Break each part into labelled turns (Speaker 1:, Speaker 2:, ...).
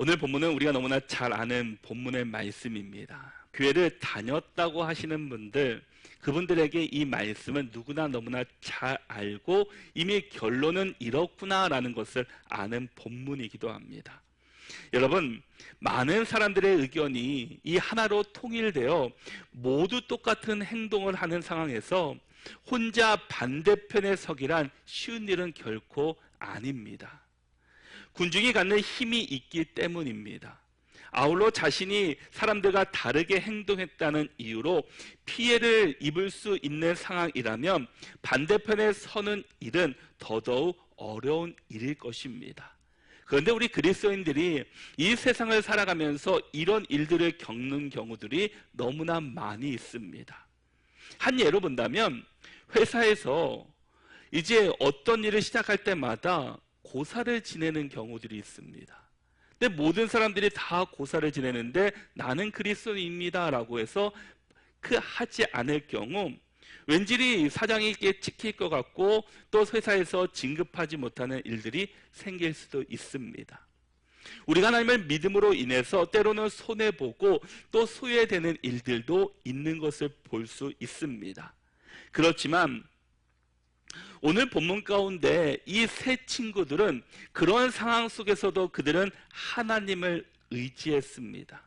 Speaker 1: 오늘 본문은 우리가 너무나 잘 아는 본문의 말씀입니다. 교회를 다녔다고 하시는 분들, 그분들에게 이 말씀은 누구나 너무나 잘 알고 이미 결론은 이렇구나라는 것을 아는 본문이기도 합니다. 여러분, 많은 사람들의 의견이 이 하나로 통일되어 모두 똑같은 행동을 하는 상황에서 혼자 반대편에 서기란 쉬운 일은 결코 아닙니다. 군중이 갖는 힘이 있기 때문입니다. 아울러 자신이 사람들과 다르게 행동했다는 이유로 피해를 입을 수 있는 상황이라면 반대편에 서는 일은 더더욱 어려운 일일 것입니다. 그런데 우리 그리스도인들이 이 세상을 살아가면서 이런 일들을 겪는 경우들이 너무나 많이 있습니다. 한 예로 본다면 회사에서 이제 어떤 일을 시작할 때마다 고사를 지내는 경우들이 있습니다. 근데 모든 사람들이 다 고사를 지내는데 나는 그리스도인입니다 라고 해서 하지 않을 경우 왠지 사장에게 찍힐 것 같고 또 회사에서 진급하지 못하는 일들이 생길 수도 있습니다. 우리가 하나님을 믿음으로 인해서 때로는 손해보고 또 소외되는 일들도 있는 것을 볼 수 있습니다. 그렇지만 오늘 본문 가운데 이 세 친구들은 그런 상황 속에서도 그들은 하나님을 의지했습니다.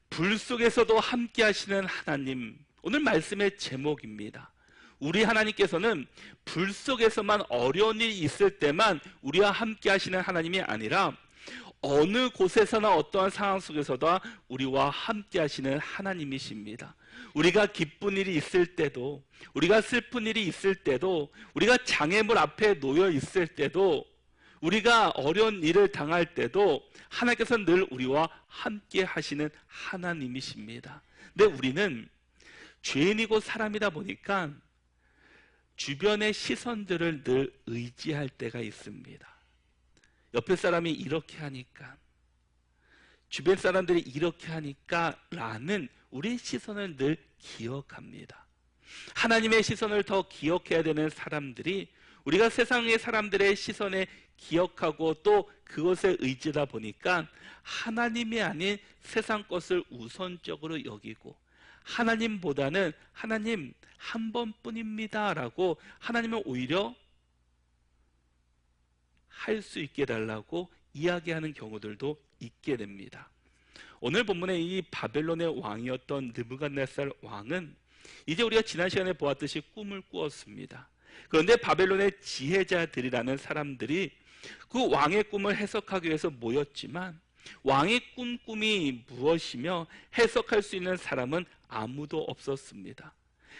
Speaker 1: 불 속에서도 함께 하시는 하나님, 오늘 말씀의 제목입니다. 우리 하나님께서는 불 속에서만 어려운 일이 있을 때만 우리와 함께 하시는 하나님이 아니라 어느 곳에서나 어떠한 상황 속에서도 우리와 함께 하시는 하나님이십니다. 우리가 기쁜 일이 있을 때도, 우리가 슬픈 일이 있을 때도, 우리가 장애물 앞에 놓여 있을 때도, 우리가 어려운 일을 당할 때도 하나님께서는 늘 우리와 함께 하시는 하나님이십니다. 근데 우리는 죄인이고 사람이다 보니까 주변의 시선들을 늘 의지할 때가 있습니다. 옆에 사람이 이렇게 하니까, 주변 사람들이 이렇게 하니까 라는 우리의 시선을 늘 기억합니다. 하나님의 시선을 더 기억해야 되는 사람들이 우리가 세상의 사람들의 시선에 기억하고 또 그것에 의지다 보니까 하나님이 아닌 세상 것을 우선적으로 여기고 하나님보다는 하나님 한 번뿐입니다 라고 하나님은 오히려 할 수 있게 달라고 이야기하는 경우들도 있게 됩니다. 오늘 본문의 이 바벨론의 왕이었던 느부갓네살 왕은 이제 우리가 지난 시간에 보았듯이 꿈을 꾸었습니다. 그런데 바벨론의 지혜자들이라는 사람들이 그 왕의 꿈을 해석하기 위해서 모였지만 왕의 꿈이 무엇이며 해석할 수 있는 사람은 아무도 없었습니다.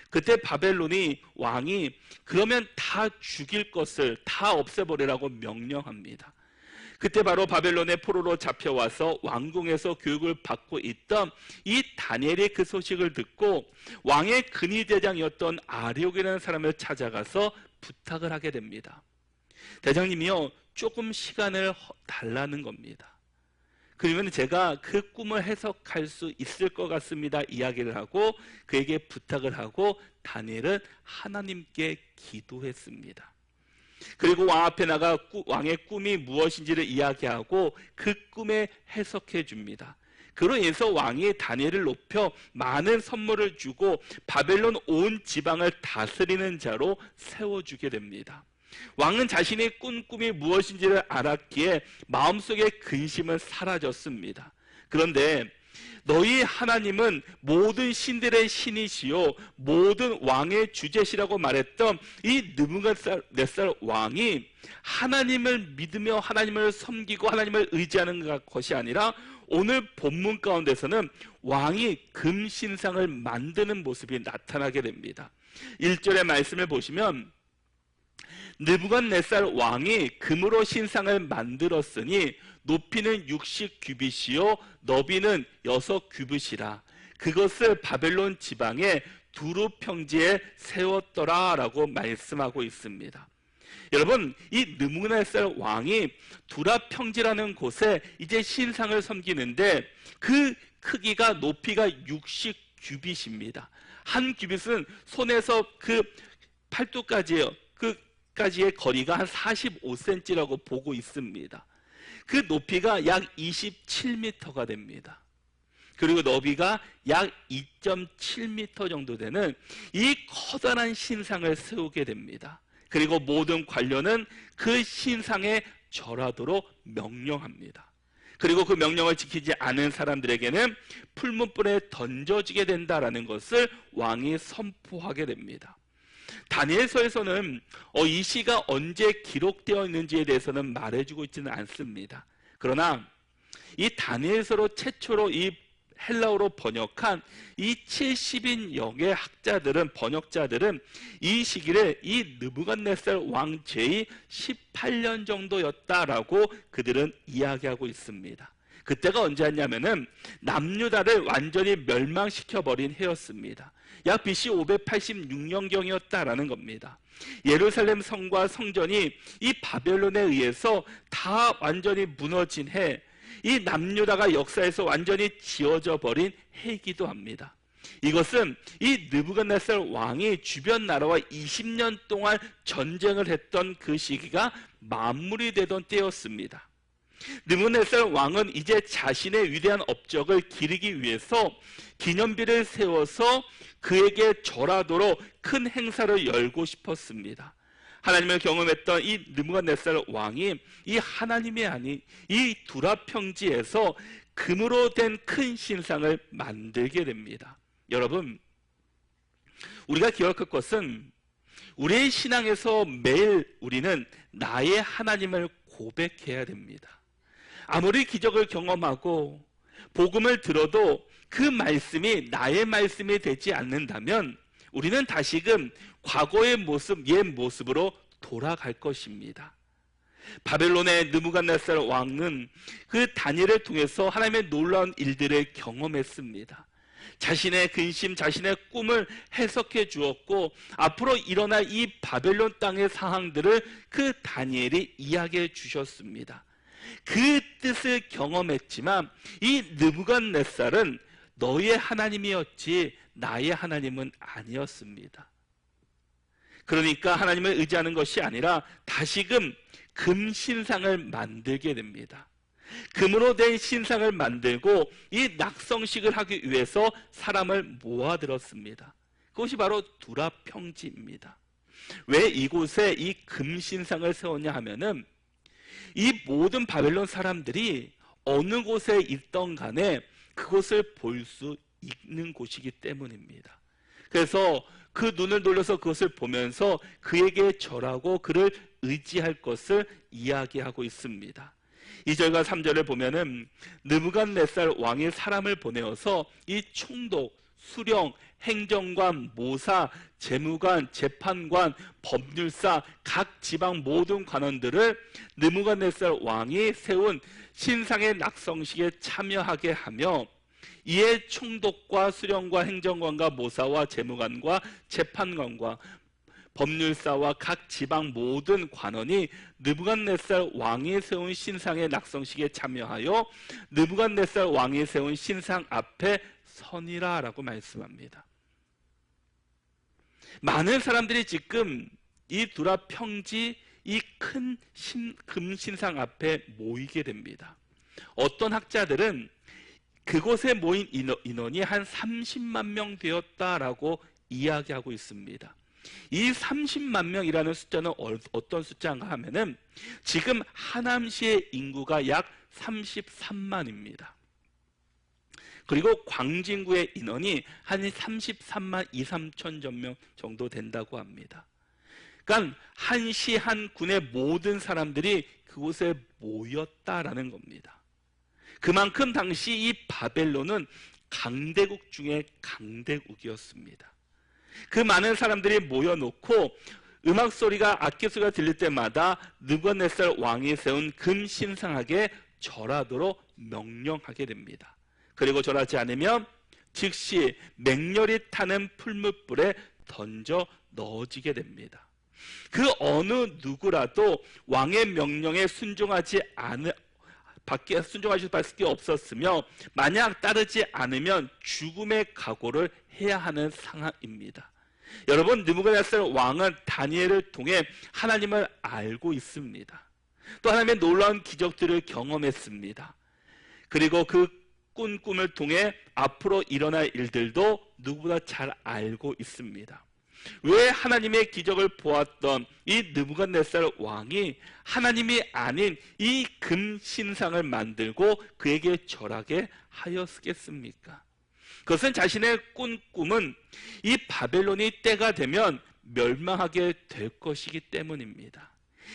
Speaker 1: 그때 바벨론이 왕이 그러면 다 죽일 것을 다 없애버리라고 명령합니다. 그때 바로 바벨론의 포로로 잡혀와서 왕궁에서 교육을 받고 있던 이 다니엘이 그 소식을 듣고 왕의 근위대장이었던 아리옥이라는 사람을 찾아가서 부탁을 하게 됩니다. 대장님이요, 조금 시간을 달라는 겁니다. 그러면 제가 그 꿈을 해석할 수 있을 것 같습니다 이야기를 하고 그에게 부탁을 하고 다니엘은 하나님께 기도했습니다. 그리고 왕 앞에 나가 왕의 꿈이 무엇인지를 이야기하고 그 꿈에 해석해 줍니다. 그로 인해서 왕이 다니엘을 높여 많은 선물을 주고 바벨론 온 지방을 다스리는 자로 세워주게 됩니다. 왕은 자신의 꾼 꿈이 무엇인지를 알았기에 마음속의 근심은 사라졌습니다. 그런데 너희 하나님은 모든 신들의 신이시요 모든 왕의 주제시라고 말했던 이 느부갓네살 왕이 하나님을 믿으며 하나님을 섬기고 하나님을 의지하는 것이 아니라 오늘 본문 가운데서는 왕이 금신상을 만드는 모습이 나타나게 됩니다. 1절의 말씀을 보시면 느부갓네살 왕이 금으로 신상을 만들었으니 높이는 60규빗이요 너비는 6규빗이라 그것을 바벨론 지방의 두루 평지에 세웠더라 라고 말씀하고 있습니다. 여러분, 이 느부갓네살 왕이 두라 평지라는 곳에 이제 신상을 섬기는데 그 크기가 높이가 60규빗입니다. 한 규빗은 손에서 그 팔뚝까지예요. 까지의 거리가 한 45cm라고 보고 있습니다. 그 높이가 약 27m가 됩니다. 그리고 너비가 약 2.7m 정도 되는 이 커다란 신상을 세우게 됩니다. 그리고 모든 관료는 그 신상에 절하도록 명령합니다. 그리고 그 명령을 지키지 않은 사람들에게는 풀무불에 던져지게 된다라는 것을 왕이 선포하게 됩니다. 다니엘서에서는 이 시가 언제 기록되어 있는지에 대해서는 말해주고 있지는 않습니다. 그러나 이 다니엘서로 최초로 이 헬라어로 번역한 이 70인 영의 번역자들은 이 시기를 이 느부갓네살 왕 제위 18년 정도였다라고 그들은 이야기하고 있습니다. 그때가 언제였냐면은 남유다를 완전히 멸망시켜버린 해였습니다. 약 BC 586년경이었다라는 겁니다. 예루살렘 성과 성전이 이 바벨론에 의해서 다 완전히 무너진 해, 이 남유다가 역사에서 완전히 지워져 버린 해이기도 합니다. 이것은 이 느부갓네살 왕이 주변 나라와 20년 동안 전쟁을 했던 그 시기가 마무리되던 때였습니다. 느부갓네살 왕은 이제 자신의 위대한 업적을 기리기 위해서 기념비를 세워서 그에게 절하도록 큰 행사를 열고 싶었습니다. 하나님을 경험했던 이 느부갓네살 왕이 이 하나님이 아닌 이 두라 평지에서 금으로 된 큰 신상을 만들게 됩니다. 여러분, 우리가 기억할 것은 우리의 신앙에서 매일 우리는 나의 하나님을 고백해야 됩니다. 아무리 기적을 경험하고 복음을 들어도 그 말씀이 나의 말씀이 되지 않는다면 우리는 다시금 과거의 모습, 옛 모습으로 돌아갈 것입니다. 바벨론의 느부갓네살 왕은 그 다니엘을 통해서 하나님의 놀라운 일들을 경험했습니다. 자신의 근심, 자신의 꿈을 해석해 주었고 앞으로 일어날 이 바벨론 땅의 상황들을 그 다니엘이 이야기해 주셨습니다. 그 뜻을 경험했지만 이 느부갓네살은 너의 하나님이었지 나의 하나님은 아니었습니다. 그러니까 하나님을 의지하는 것이 아니라 다시금 금신상을 만들게 됩니다. 금으로 된 신상을 만들고 이 낙성식을 하기 위해서 사람을 모아들었습니다. 그것이 바로 두라 평지입니다. 왜 이곳에 이 금신상을 세웠냐 하면은 이 모든 바벨론 사람들이 어느 곳에 있던 간에 그곳을 볼 수 있는 곳이기 때문입니다. 그래서 그 눈을 돌려서 그것을 보면서 그에게 절하고 그를 의지할 것을 이야기하고 있습니다. 2절과 3절을 보면은 느부갓네살 왕이 사람을 보내어서 이 총독, 수령, 행정관, 모사, 재무관, 재판관, 법률사, 각 지방 모든 관원들을 느부갓네살 왕이 세운 신상의 낙성식에 참여하게 하며 이에 총독과 수령과 행정관과 모사와 재무관과 재판관과 법률사와 각 지방 모든 관원이 느부갓네살 왕이 세운 신상의 낙성식에 참여하여 느부갓네살 왕이 세운 신상 앞에 선이라 라고 말씀합니다. 많은 사람들이 지금 이 두라 평지 이 큰 금신상 앞에 모이게 됩니다. 어떤 학자들은 그곳에 모인 인원이 한 30만 명 되었다라고 이야기하고 있습니다. 이 30만 명이라는 숫자는 어떤 숫자인가 하면은 지금 하남시의 인구가 약 33만입니다. 그리고 광진구의 인원이 한 33만 2, 3천 명 정도 된다고 합니다. 그러니까 한 시 한 군의 모든 사람들이 그곳에 모였다라는 겁니다. 그만큼 당시 이 바벨론은 강대국 중에 강대국이었습니다. 그 많은 사람들이 모여놓고 음악 소리가 악기 소리가 들릴 때마다 느부갓네살 왕이 세운 금 신상에게 절하도록 명령하게 됩니다. 그리고 절하지 않으면 즉시 맹렬히 타는 풀무불에 던져 넣어지게 됩니다. 그 어느 누구라도 왕의 명령에 순종하지 순종하실 수밖에 없었으며 만약 따르지 않으면 죽음의 각오를 해야 하는 상황입니다. 여러분, 느부갓네살 왕은 다니엘을 통해 하나님을 알고 있습니다. 또 하나님의 놀라운 기적들을 경험했습니다. 그리고 그 꾼 꿈을 통해 앞으로 일어날 일들도 누구보다 잘 알고 있습니다. 왜 하나님의 기적을 보았던 이 느부갓네살 왕이 하나님이 아닌 이 금신상을 만들고 그에게 절하게 하였겠습니까? 그것은 자신의 꾼 꿈은 이 바벨론이 때가 되면 멸망하게 될 것이기 때문입니다.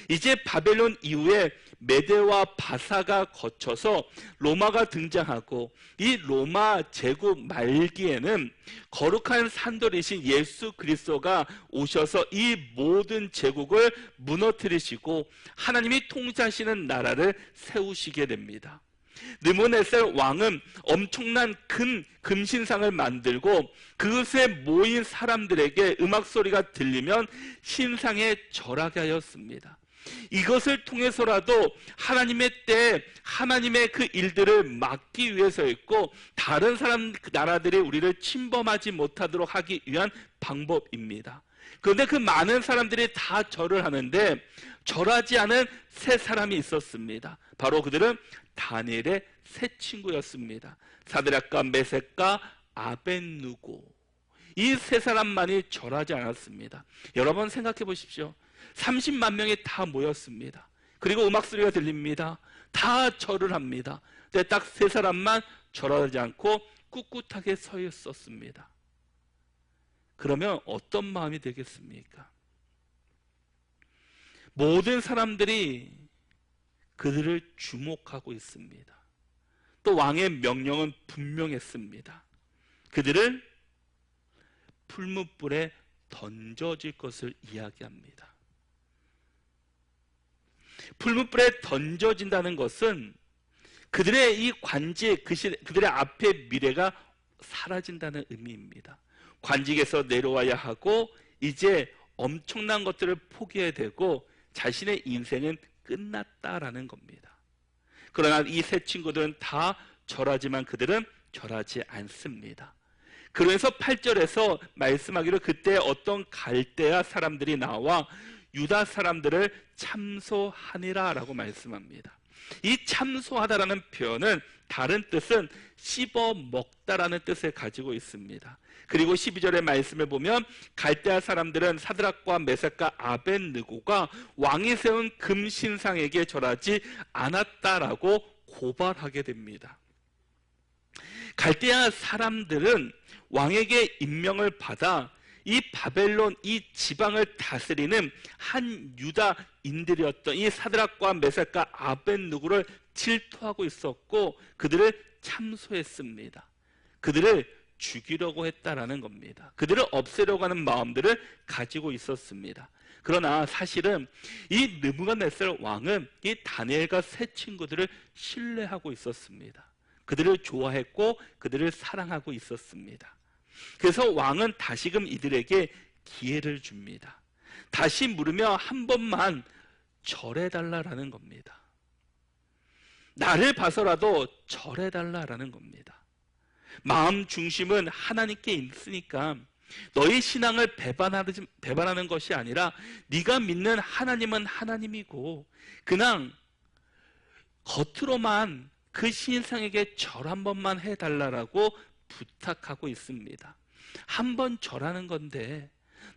Speaker 1: 이제 바벨론 이후에 메대와 바사가 거쳐서 로마가 등장하고 이 로마 제국 말기에는 거룩한 산돌이신 예수 그리스도가 오셔서 이 모든 제국을 무너뜨리시고 하나님이 통치하시는 나라를 세우시게 됩니다. 느부갓네살 왕은 엄청난 큰 금신상을 만들고 그것에 모인 사람들에게 음악 소리가 들리면 신상에 절하게 하였습니다. 이것을 통해서라도 하나님의 때에 하나님의 그 일들을 막기 위해서였고 다른 나라들이 우리를 침범하지 못하도록 하기 위한 방법입니다. 그런데 그 많은 사람들이 다 절을 하는데 절하지 않은 세 사람이 있었습니다. 바로 그들은 다니엘의 세 친구였습니다. 사드락과 메섹과 아벳느고, 이 세 사람만이 절하지 않았습니다. 여러분 생각해 보십시오. 30만 명이 다 모였습니다. 그리고 음악 소리가 들립니다. 다 절을 합니다. 근데 딱 세 사람만 절하지 않고 꿋꿋하게 서 있었습니다. 그러면 어떤 마음이 되겠습니까? 모든 사람들이 그들을 주목하고 있습니다. 또 왕의 명령은 분명했습니다. 그들을 풀무불에 던져질 것을 이야기합니다. 풀무불에 던져진다는 것은 그들의 이 관직, 그들의 앞의 미래가 사라진다는 의미입니다. 관직에서 내려와야 하고 이제 엄청난 것들을 포기해야 되고 자신의 인생은 끝났다라는 겁니다. 그러나 이 세 친구들은 다 절하지만 그들은 절하지 않습니다. 그래서 8절에서 말씀하기로 그때 어떤 갈대아 사람들이 나와 유다 사람들을 참소하니라 라고 말씀합니다. 이 참소하다라는 표현은 다른 뜻은 씹어 먹다라는 뜻을 가지고 있습니다. 그리고 12절의 말씀을 보면 갈대아 사람들은 사드락과 메삭과 아벳느고가 왕이 세운 금신상에게 절하지 않았다라고 고발하게 됩니다. 갈대아 사람들은 왕에게 임명을 받아 이 바벨론, 이 지방을 다스리는 한 유다인들이었던 이 사드락과 메삭과 아벳느고를 질투하고 있었고 그들을 참소했습니다. 그들을 죽이려고 했다라는 겁니다. 그들을 없애려고 하는 마음들을 가지고 있었습니다. 그러나 사실은 이 느부갓네살 왕은 이 다니엘과 세 친구들을 신뢰하고 있었습니다. 그들을 좋아했고 그들을 사랑하고 있었습니다. 그래서 왕은 다시금 이들에게 기회를 줍니다. 다시 물으며 한 번만 절해달라라는 겁니다. 나를 봐서라도 절해달라라는 겁니다. 마음 중심은 하나님께 있으니까 너희 신앙을 배반하는 것이 아니라 네가 믿는 하나님은 하나님이고 그냥 겉으로만 그 신상에게 절 한 번만 해달라고 부탁하고 있습니다. 한 번 절하는 건데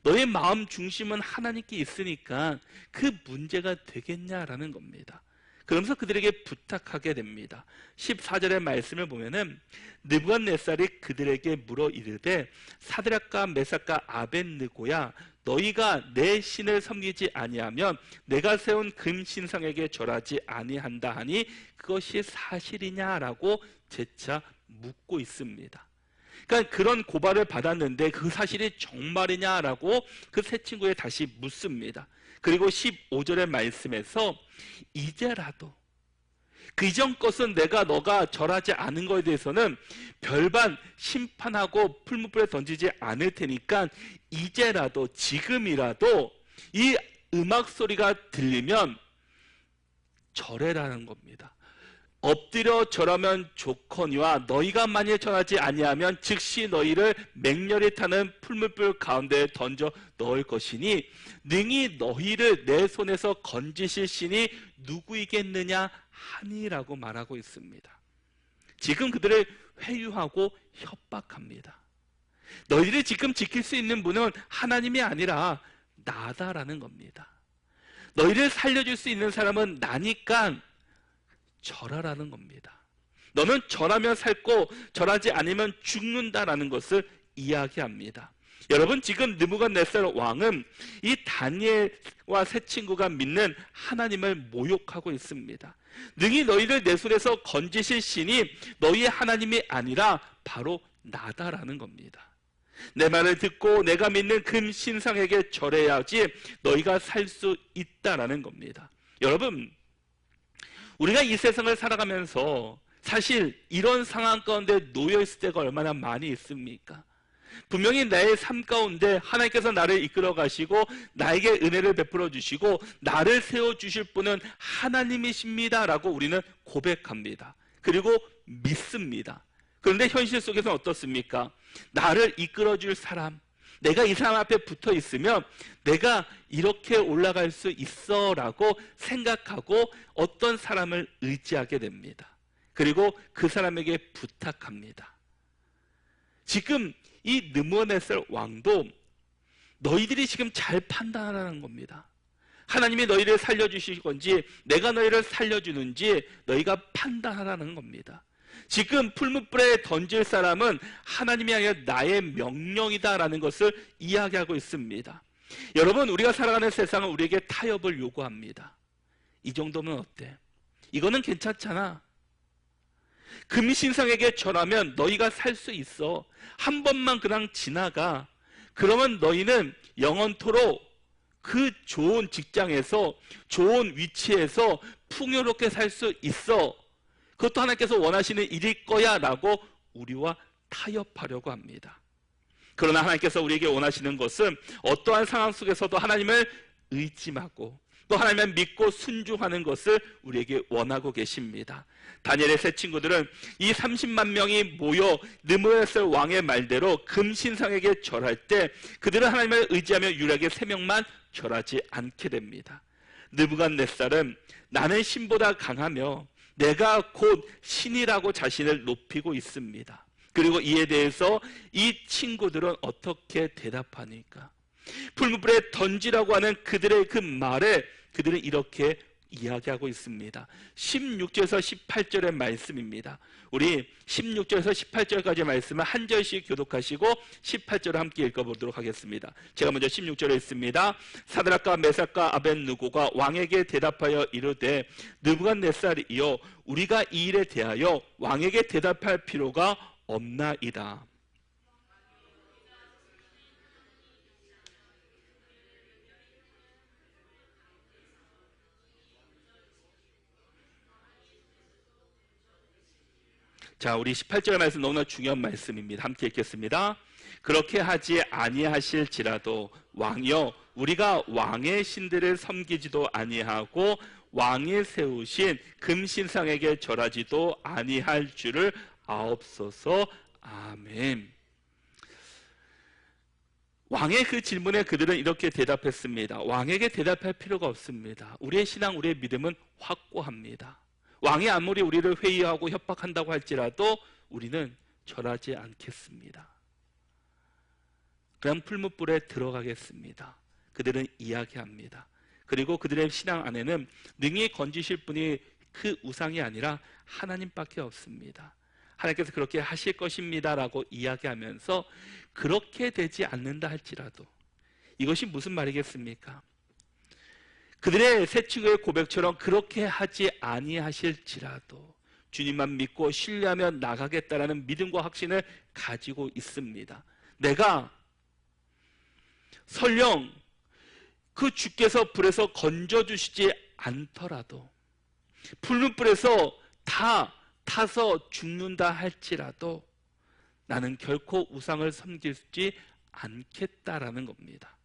Speaker 1: 너의 마음 중심은 하나님께 있으니까 그 문제가 되겠냐라는 겁니다. 그러면서 그들에게 부탁하게 됩니다. 14절의 말씀을 보면은 느부갓네살이 그들에게 물어 이르되 사드락과 메삭과 아벳느고야 너희가 내 신을 섬기지 아니하면 내가 세운 금신상에게 절하지 아니한다 하니 그것이 사실이냐라고 재차 묻고 있습니다. 그러니까 그런 고발을 받았는데 그 사실이 정말이냐라고 그 세 친구에 다시 묻습니다. 그리고 15절의 말씀에서 이제라도 그 이전 것은 너가 절하지 않은 것에 대해서는 별반 심판하고 풀무불에 던지지 않을 테니까 이제라도 지금이라도 이 음악 소리가 들리면 절해라는 겁니다. 엎드려 절하면 좋거니와 너희가 만일 전하지 아니하면 즉시 너희를 맹렬히 타는 풀무불 가운데 던져 넣을 것이니 능히 너희를 내 손에서 건지실 신이 누구이겠느냐 하니라고 말하고 있습니다. 지금 그들을 회유하고 협박합니다. 너희들이 지금 지킬 수 있는 분은 하나님이 아니라 나다라는 겁니다. 너희를 살려줄 수 있는 사람은 나니까 절하라는 겁니다. 너는 절하면 살고 절하지 않으면 죽는다라는 것을 이야기합니다. 여러분, 지금 느부갓네살 왕은 이 다니엘과 세 친구가 믿는 하나님을 모욕하고 있습니다. 능히 너희를 내 손에서 건지실 신이 너희의 하나님이 아니라 바로 나다라는 겁니다. 내 말을 듣고 내가 믿는 금 신상에게 절해야지 너희가 살 수 있다라는 겁니다. 여러분, 우리가 이 세상을 살아가면서 사실 이런 상황 가운데 놓여있을 때가 얼마나 많이 있습니까? 분명히 나의 삶 가운데 하나님께서 나를 이끌어 가시고 나에게 은혜를 베풀어 주시고 나를 세워주실 분은 하나님이십니다 라고 우리는 고백합니다. 그리고 믿습니다. 그런데 현실 속에서는 어떻습니까? 나를 이끌어줄 사람, 내가 이 사람 앞에 붙어 있으면 내가 이렇게 올라갈 수 있어 라고 생각하고 어떤 사람을 의지하게 됩니다. 그리고 그 사람에게 부탁합니다. 지금 이 느부갓네살 왕도 너희들이 지금 잘 판단하라는 겁니다. 하나님이 너희를 살려주실 건지 내가 너희를 살려주는지 너희가 판단하라는 겁니다. 지금 풀무불에 던질 사람은 하나님이 아니라 나의 명령이다라는 것을 이야기하고 있습니다. 여러분, 우리가 살아가는 세상은 우리에게 타협을 요구합니다. 이 정도면 어때? 이거는 괜찮잖아. 금신상에게 절하면 너희가 살 수 있어. 한 번만 그냥 지나가. 그러면 너희는 영원토록 그 좋은 직장에서 좋은 위치에서 풍요롭게 살 수 있어. 그것도 하나님께서 원하시는 일일 거야 라고 우리와 타협하려고 합니다. 그러나 하나님께서 우리에게 원하시는 것은 어떠한 상황 속에서도 하나님을 의심하고 또 하나님을 믿고 순종하는 것을 우리에게 원하고 계십니다. 다니엘의 세 친구들은 이 30만 명이 모여 느부갓네살 왕의 말대로 금신상에게 절할 때 그들은 하나님을 의지하며 유일하게 3명만 절하지 않게 됩니다. 느부갓네살은 나는 신보다 강하며 내가 곧 신이라고 자신을 높이고 있습니다. 그리고 이에 대해서 이 친구들은 어떻게 대답하니까? 풀무불에 던지라고 하는 그들의 그 말에 그들은 이렇게 이야기하고 있습니다. 16절에서 18절의 말씀입니다. 우리 16절에서 18절까지 말씀을 한 절씩 교독하시고 18절을 함께 읽어보도록 하겠습니다. 제가 먼저 16절에 있습니다. 사드락과 메삭과 아벳느고가 왕에게 대답하여 이르되 느부갓네살이여 우리가 이 일에 대하여 왕에게 대답할 필요가 없나이다. 자, 우리 18절 말씀 너무나 중요한 말씀입니다. 함께 읽겠습니다. 그렇게 하지 아니하실지라도 왕이여 우리가 왕의 신들을 섬기지도 아니하고 왕이 세우신 금신상에게 절하지도 아니할 줄을 아옵소서. 아멘. 왕의 그 질문에 그들은 이렇게 대답했습니다. 왕에게 대답할 필요가 없습니다. 우리의 신앙, 우리의 믿음은 확고합니다. 왕이 아무리 우리를 회의하고 협박한다고 할지라도 우리는 절하지 않겠습니다. 그냥 풀무불에 들어가겠습니다. 그들은 이야기합니다. 그리고 그들의 신앙 안에는 능히 건지실 분이 그 우상이 아니라 하나님밖에 없습니다. 하나님께서 그렇게 하실 것입니다 라고 이야기하면서 그렇게 되지 않는다 할지라도 이것이 무슨 말이겠습니까? 그들의 세 친구의 고백처럼 그렇게 하지 아니하실지라도 주님만 믿고 신뢰하며 나가겠다라는 믿음과 확신을 가지고 있습니다. 내가 설령 그 주께서 불에서 건져주시지 않더라도 풀무불에서 다 타서 죽는다 할지라도 나는 결코 우상을 섬기지 않겠다라는 겁니다.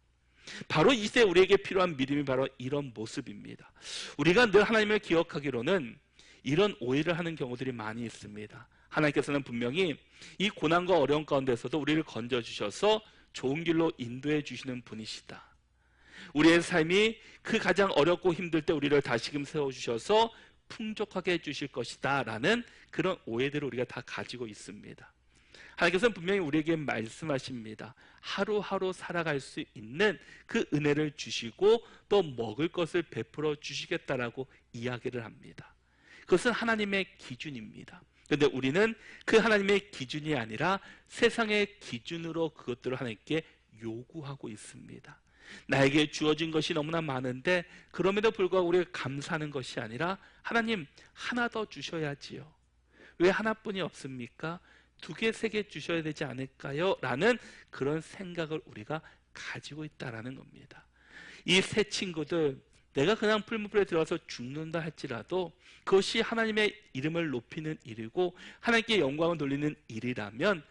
Speaker 1: 바로 이 시대에 우리에게 필요한 믿음이 바로 이런 모습입니다. 우리가 늘 하나님을 기억하기로는 이런 오해를 하는 경우들이 많이 있습니다. 하나님께서는 분명히 이 고난과 어려움 가운데서도 우리를 건져주셔서 좋은 길로 인도해 주시는 분이시다. 우리의 삶이 그 가장 어렵고 힘들 때 우리를 다시금 세워주셔서 풍족하게 해주실 것이다 라는 그런 오해들을 우리가 다 가지고 있습니다. 하나님께서는 분명히 우리에게 말씀하십니다. 하루하루 살아갈 수 있는 그 은혜를 주시고 또 먹을 것을 베풀어 주시겠다라고 이야기를 합니다. 그것은 하나님의 기준입니다. 그런데 우리는 그 하나님의 기준이 아니라 세상의 기준으로 그것들을 하나님께 요구하고 있습니다. 나에게 주어진 것이 너무나 많은데 그럼에도 불구하고 우리가 감사하는 것이 아니라 하나님 하나 더 주셔야지요. 왜 하나뿐이 없습니까? 2개, 3개 주셔야 되지 않을까요? 라는 그런 생각을 우리가 가지고 있다는 겁니다. 이 세 친구들, 내가 그냥 풀무불에 들어가서 죽는다 할지라도 그것이 하나님의 이름을 높이는 일이고 하나님께 영광을 돌리는 일이라면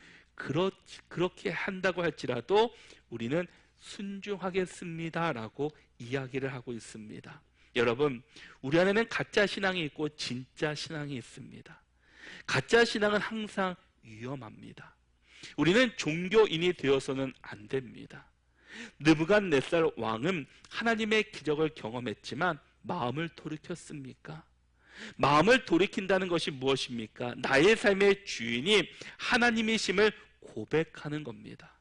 Speaker 1: 그렇게 한다고 할지라도 우리는 순종하겠습니다 라고 이야기를 하고 있습니다. 여러분, 우리 안에는 가짜 신앙이 있고 진짜 신앙이 있습니다. 가짜 신앙은 항상 위험합니다. 우리는 종교인이 되어서는 안 됩니다. 느부갓네살 왕은 하나님의 기적을 경험했지만 마음을 돌이켰습니까? 마음을 돌이킨다는 것이 무엇입니까? 나의 삶의 주인이 하나님이심을 고백하는 겁니다.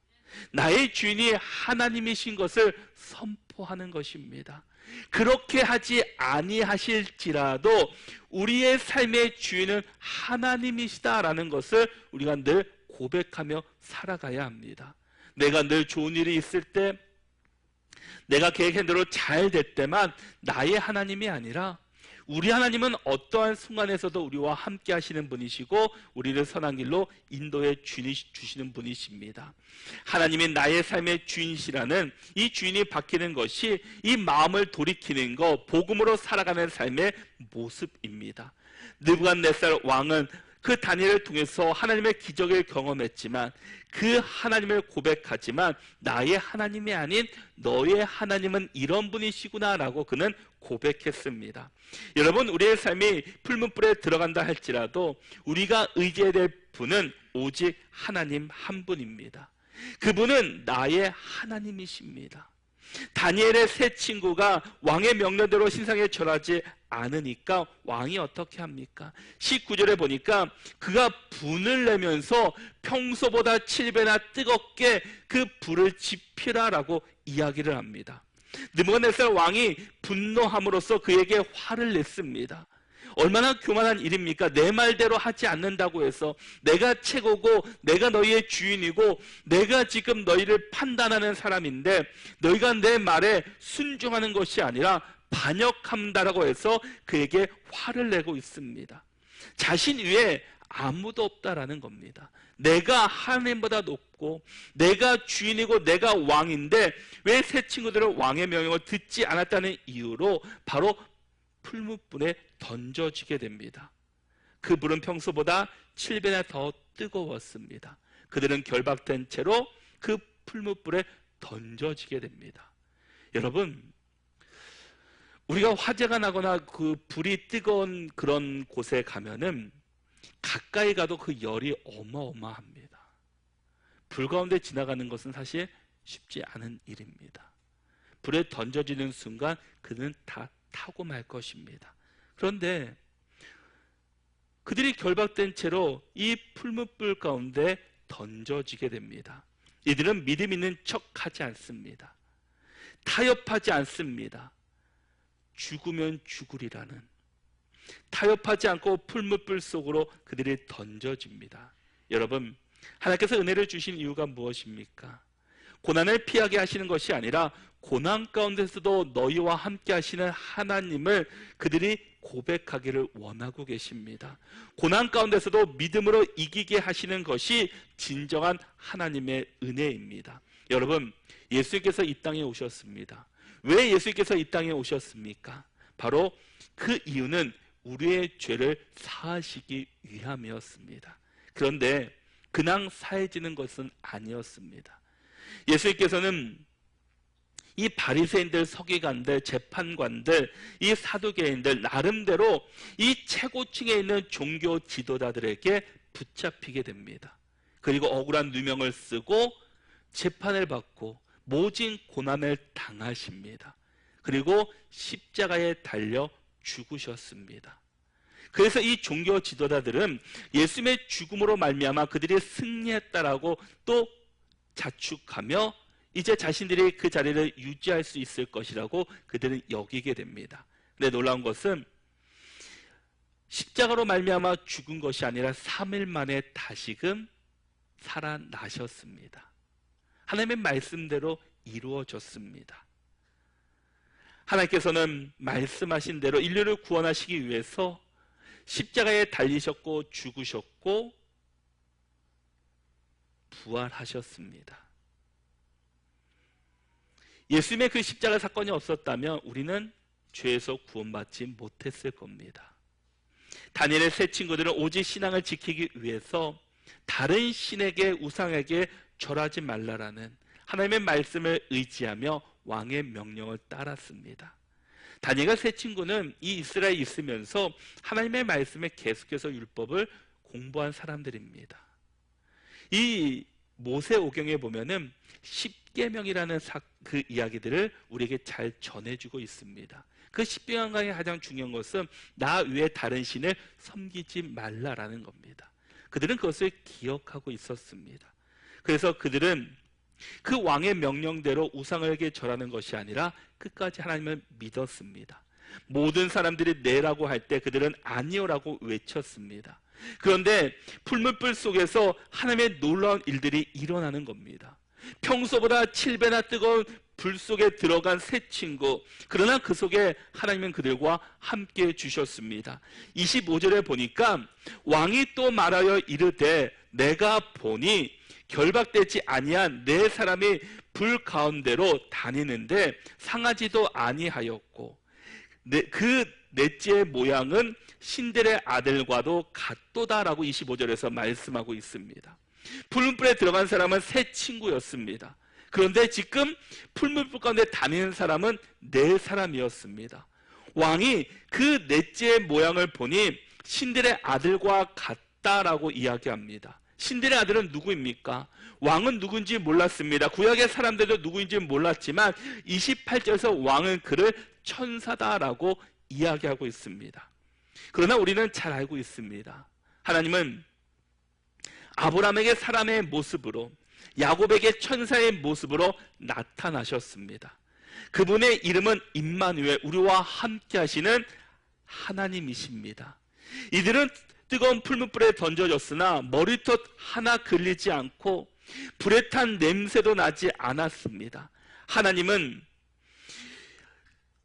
Speaker 1: 나의 주인이 하나님이신 것을 선포하는 것입니다. 그렇게 하지 아니하실지라도 우리의 삶의 주인은 하나님이시다라는 것을 우리가 늘 고백하며 살아가야 합니다. 내가 늘 좋은 일이 있을 때, 내가 계획한 대로 잘 될 때만 나의 하나님이 아니라 우리 하나님은 어떠한 순간에서도 우리와 함께 하시는 분이시고 우리를 선한 길로 인도해 주시는 분이십니다. 하나님이 나의 삶의 주인이시라는 이 주인이 바뀌는 것이 이 마음을 돌이키는 것, 복음으로 살아가는 삶의 모습입니다. 느부갓네살 왕은 그 다니엘을 통해서 하나님의 기적을 경험했지만 그 하나님을 고백하지만 나의 하나님이 아닌 너의 하나님은 이런 분이시구나 라고 그는 고백했습니다. 여러분, 우리의 삶이 풀문불에 들어간다 할지라도 우리가 의지해야 될 분은 오직 하나님 한 분입니다. 그분은 나의 하나님이십니다. 다니엘의 세 친구가 왕의 명령대로 신상에 절하지 않으니까 왕이 어떻게 합니까? 19절에 보니까 그가 분을 내면서 평소보다 7배나 뜨겁게 그 불을 지피라라고 이야기를 합니다. 느부갓네살 왕이 분노함으로써 그에게 화를 냈습니다. 얼마나 교만한 일입니까? 내 말대로 하지 않는다고 해서 내가 최고고 내가 너희의 주인이고 내가 지금 너희를 판단하는 사람인데 너희가 내 말에 순종하는 것이 아니라 반역한다라고 해서 그에게 화를 내고 있습니다. 자신 위에 아무도 없다라는 겁니다. 내가 하나님보다 높고 내가 주인이고 내가 왕인데 왜 새 친구들은 왕의 명령을 듣지 않았다는 이유로 바로 풀무불에 던져지게 됩니다. 그 불은 평소보다 7배나 더 뜨거웠습니다. 그들은 결박된 채로 그 풀무불에 던져지게 됩니다. 여러분, 우리가 화재가 나거나 그 불이 뜨거운 그런 곳에 가면은 가까이 가도 그 열이 어마어마합니다. 불 가운데 지나가는 것은 사실 쉽지 않은 일입니다. 불에 던져지는 순간 그는 다 타고 말 것입니다. 그런데 그들이 결박된 채로 이 풀무불 가운데 던져지게 됩니다. 이들은 믿음 있는 척하지 않습니다. 타협하지 않습니다. 죽으면 죽으리라는, 타협하지 않고 풀무불 속으로 그들이 던져집니다. 여러분, 하나님께서 은혜를 주신 이유가 무엇입니까? 고난을 피하게 하시는 것이 아니라 고난 가운데서도 너희와 함께 하시는 하나님을 그들이 고백하기를 원하고 계십니다. 고난 가운데서도 믿음으로 이기게 하시는 것이 진정한 하나님의 은혜입니다. 여러분, 예수님께서 이 땅에 오셨습니다. 왜 예수님께서 이 땅에 오셨습니까? 바로 그 이유는 우리의 죄를 사하시기 위함이었습니다. 그런데 그냥 사해지는 것은 아니었습니다. 예수님께서는 이 바리새인들, 서기관들, 재판관들, 이 사두개인들 나름대로 이 최고층에 있는 종교 지도자들에게 붙잡히게 됩니다. 그리고 억울한 누명을 쓰고 재판을 받고 모진 고난을 당하십니다. 그리고 십자가에 달려 죽으셨습니다. 그래서 이 종교 지도자들은 예수님의 죽음으로 말미암아 그들이 승리했다라고 또 자축하며 이제 자신들이 그 자리를 유지할 수 있을 것이라고 그들은 여기게 됩니다. 근데 놀라운 것은 십자가로 말미암아 죽은 것이 아니라 3일 만에 다시금 살아나셨습니다. 하나님의 말씀대로 이루어졌습니다. 하나님께서는 말씀하신 대로 인류를 구원하시기 위해서 십자가에 달리셨고 죽으셨고 부활하셨습니다. 예수님의 그 십자가 사건이 없었다면 우리는 죄에서 구원받지 못했을 겁니다. 다니엘의 세 친구들은 오직 신앙을 지키기 위해서 다른 신에게, 우상에게 절하지 말라라는 하나님의 말씀을 의지하며 왕의 명령을 따랐습니다. 다니엘과 세 친구는 이 이스라엘에 있으면서 하나님의 말씀에 계속해서 율법을 공부한 사람들입니다. 이 모세오경에 보면은 십계명이라는 그 이야기들을 우리에게 잘 전해주고 있습니다. 그 십계명 중에 가장 중요한 것은 나 외에 다른 신을 섬기지 말라라는 겁니다. 그들은 그것을 기억하고 있었습니다. 그래서 그들은 그 왕의 명령대로 우상에게 절하는 것이 아니라 끝까지 하나님을 믿었습니다. 모든 사람들이 네라고 할 때 그들은 아니요라고 외쳤습니다. 그런데 풀무불 속에서 하나님의 놀라운 일들이 일어나는 겁니다. 평소보다 7배나 뜨거운 불 속에 들어간 세 친구, 그러나 그 속에 하나님은 그들과 함께 주셨습니다. 25절에 보니까 왕이 또 말하여 이르되 내가 보니 결박되지 아니한 네 사람이 불 가운데로 다니는데 상하지도 아니하였고 그 넷째의 모양은 신들의 아들과도 같도다라고 25절에서 말씀하고 있습니다. 풀무불에 들어간 사람은 세 친구였습니다. 그런데 지금 풀무불 가운데 다니는 사람은 네 사람이었습니다. 왕이 그 넷째의 모양을 보니 신들의 아들과 같다라고 이야기합니다. 신들의 아들은 누구입니까? 왕은 누군지 몰랐습니다. 구약의 사람들도 누구인지 몰랐지만 28절에서 왕은 그를 천사다라고 이야기하고 있습니다. 그러나 우리는 잘 알고 있습니다. 하나님은 아브라함에게 사람의 모습으로, 야곱에게 천사의 모습으로 나타나셨습니다. 그분의 이름은 임마누엘, 우리와 함께 하시는 하나님이십니다. 이들은 뜨거운 풀무불에 던져졌으나 머리털 하나 걸리지 않고 불에 탄 냄새도 나지 않았습니다. 하나님은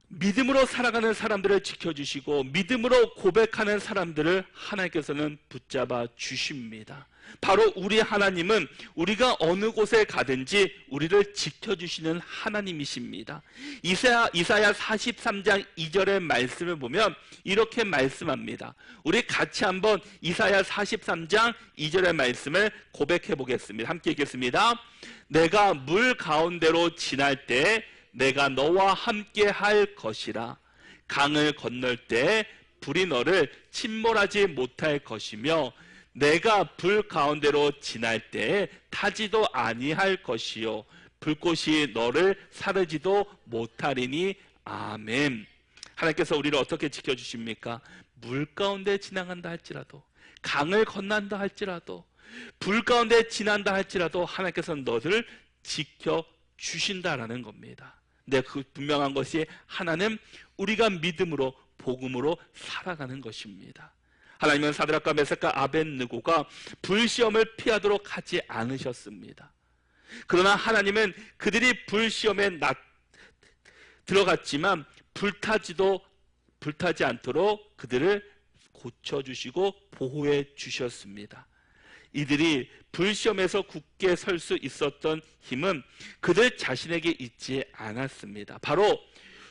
Speaker 1: 믿음으로 살아가는 사람들을 지켜주시고 믿음으로 고백하는 사람들을 하나님께서는 붙잡아 주십니다. 바로 우리 하나님은 우리가 어느 곳에 가든지 우리를 지켜주시는 하나님이십니다. 이사야 43장 2절의 말씀을 보면 이렇게 말씀합니다. 우리 같이 한번 이사야 43장 2절의 말씀을 고백해 보겠습니다. 함께 읽겠습니다. 내가 물 가운데로 지날 때 내가 너와 함께 할 것이라. 강을 건널 때 불이 너를 침몰하지 못할 것이며 내가 불 가운데로 지날 때 타지도 아니할 것이요 불꽃이 너를 사르지도 못하리니. 아멘. 하나님께서 우리를 어떻게 지켜주십니까? 물 가운데 지나간다 할지라도, 강을 건넌다 할지라도, 불 가운데 지난다 할지라도 하나님께서는 너를 지켜주신다라는 겁니다. 근데 그 분명한 것이 하나는 우리가 믿음으로 복음으로 살아가는 것입니다. 하나님은 사드락과 메삭과 아벳느고가 불시험을 피하도록 하지 않으셨습니다. 그러나 하나님은 그들이 불시험에 들어갔지만 불타지 않도록 그들을 고쳐주시고 보호해 주셨습니다. 이들이 불시험에서 굳게 설 수 있었던 힘은 그들 자신에게 있지 않았습니다. 바로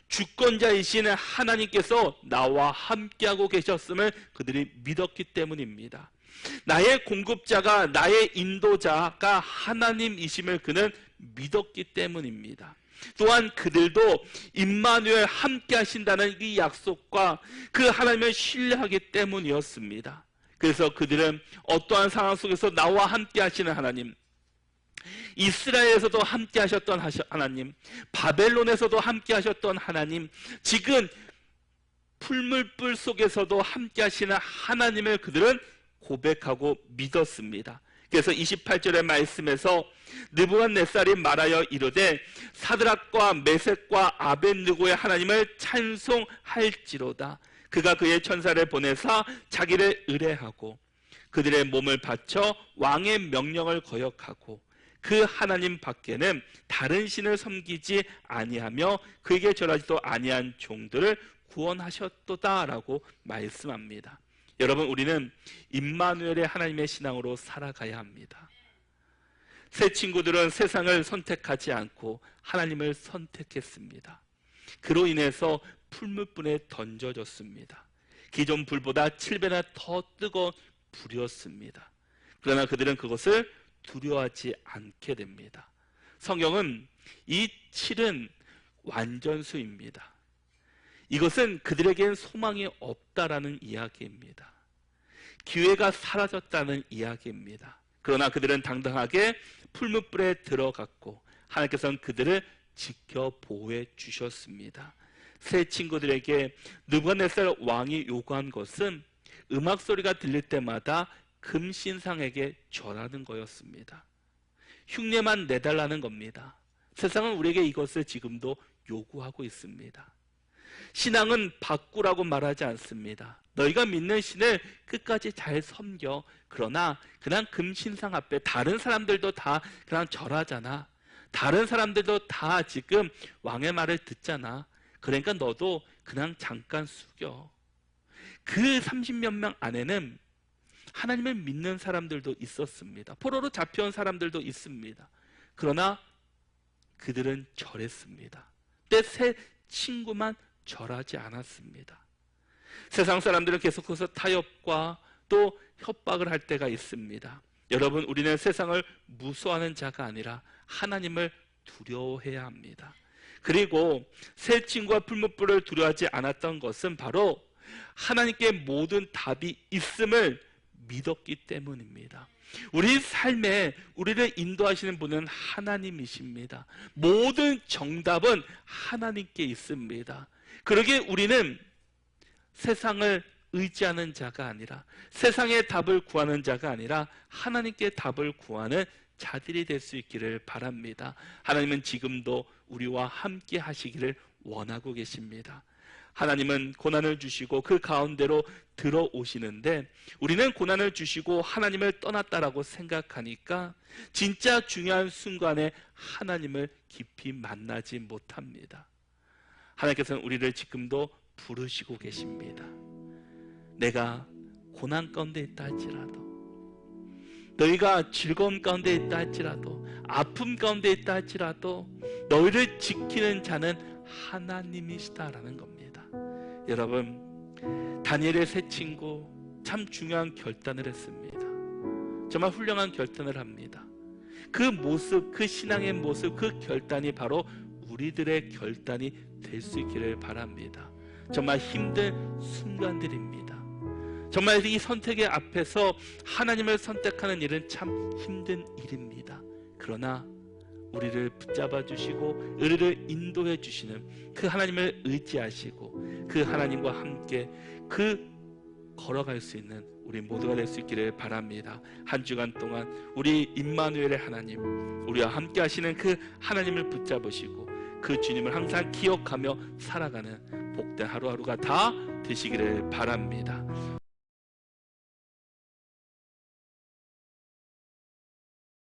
Speaker 1: 주권자이신 하나님께서 나와 함께하고 계셨음을 그들이 믿었기 때문입니다. 나의 공급자가, 나의 인도자가 하나님이심을 그는 믿었기 때문입니다. 또한 그들도 임마누엘 함께 하신다는 이 약속과 그 하나님을 신뢰하기 때문이었습니다. 그래서 그들은 어떠한 상황 속에서 나와 함께 하시는 하나님, 이스라엘에서도 함께 하셨던 하나님, 바벨론에서도 함께 하셨던 하나님, 지금 풀물불 속에서도 함께 하시는 하나님을 그들은 고백하고 믿었습니다. 그래서 28절의 말씀에서 느부갓네살이 말하여 이르되 사드락과 메섹과 아벳느고의 하나님을 찬송할지로다. 그가 그의 천사를 보내사 자기를 의뢰하고 그들의 몸을 바쳐 왕의 명령을 거역하고 그 하나님 밖에는 다른 신을 섬기지 아니하며 그에게 절하지도 아니한 종들을 구원하셨도다라고 말씀합니다. 여러분, 우리는 임마누엘의 하나님의 신앙으로 살아가야 합니다. 새 친구들은 세상을 선택하지 않고 하나님을 선택했습니다. 그로 인해서 풀무불에 던져졌습니다. 기존 불보다 7배나 더 뜨거운 불이었습니다. 그러나 그들은 그것을 두려워하지 않게 됩니다. 성경은 이 7은 완전수입니다. 이것은 그들에겐 소망이 없다라는 이야기입니다. 기회가 사라졌다는 이야기입니다. 그러나 그들은 당당하게 풀무불에 들어갔고 하나님께서는 그들을 지켜 보호해 주셨습니다. 새 친구들에게 느부갓네살 왕이 요구한 것은 음악 소리가 들릴 때마다 금신상에게 절하는 거였습니다. 흉내만 내달라는 겁니다. 세상은 우리에게 이것을 지금도 요구하고 있습니다. 신앙은 바꾸라고 말하지 않습니다. 너희가 믿는 신을 끝까지 잘 섬겨. 그러나 그냥 금신상 앞에 다른 사람들도 다 그냥 절하잖아. 다른 사람들도 다 지금 왕의 말을 듣잖아. 그러니까 너도 그냥 잠깐 숙여. 그 30몇 명 안에는 하나님을 믿는 사람들도 있었습니다. 포로로 잡혀온 사람들도 있습니다. 그러나 그들은 절했습니다. 때 새 친구만 절하지 않았습니다. 세상 사람들은 계속해서 타협과 또 협박을 할 때가 있습니다. 여러분, 우리는 세상을 무서워하는 자가 아니라 하나님을 두려워해야 합니다. 그리고 새 친구와 풀무불을 두려워하지 않았던 것은 바로 하나님께 모든 답이 있음을 믿었기 때문입니다. 우리 삶에 우리를 인도하시는 분은 하나님이십니다. 모든 정답은 하나님께 있습니다. 그러기에 우리는 세상을 의지하는 자가 아니라, 세상의 답을 구하는 자가 아니라 하나님께 답을 구하는 자들이 될 수 있기를 바랍니다. 하나님은 지금도 우리와 함께 하시기를 원하고 계십니다. 하나님은 고난을 주시고 그 가운데로 들어오시는데, 우리는 고난을 주시고 하나님을 떠났다라고 생각하니까 진짜 중요한 순간에 하나님을 깊이 만나지 못합니다. 하나님께서는 우리를 지금도 부르시고 계십니다. 내가 고난 가운데 있다 할지라도, 너희가 즐거움 가운데 있다 할지라도, 아픔 가운데 있다 할지라도 너희를 지키는 자는 하나님이시다라는 겁니다. 여러분, 다니엘의 새 친구 참 중요한 결단을 했습니다. 정말 훌륭한 결단을 합니다. 그 모습, 그 신앙의 모습, 그 결단이 바로 우리들의 결단이 될 수 있기를 바랍니다. 정말 힘든 순간들입니다. 정말 이 선택의 앞에서 하나님을 선택하는 일은 참 힘든 일입니다. 그러나 우리를 붙잡아 주시고 우리를 인도해 주시는 그 하나님을 의지하시고 그 하나님과 함께 걸어갈 수 있는 우리 모두가 될 수 있기를 바랍니다. 한 주간 동안 우리 임마누엘의 하나님, 우리와 함께 하시는 그 하나님을 붙잡으시고 그 주님을 항상 기억하며 살아가는 복된 하루하루가 다 되시기를 바랍니다.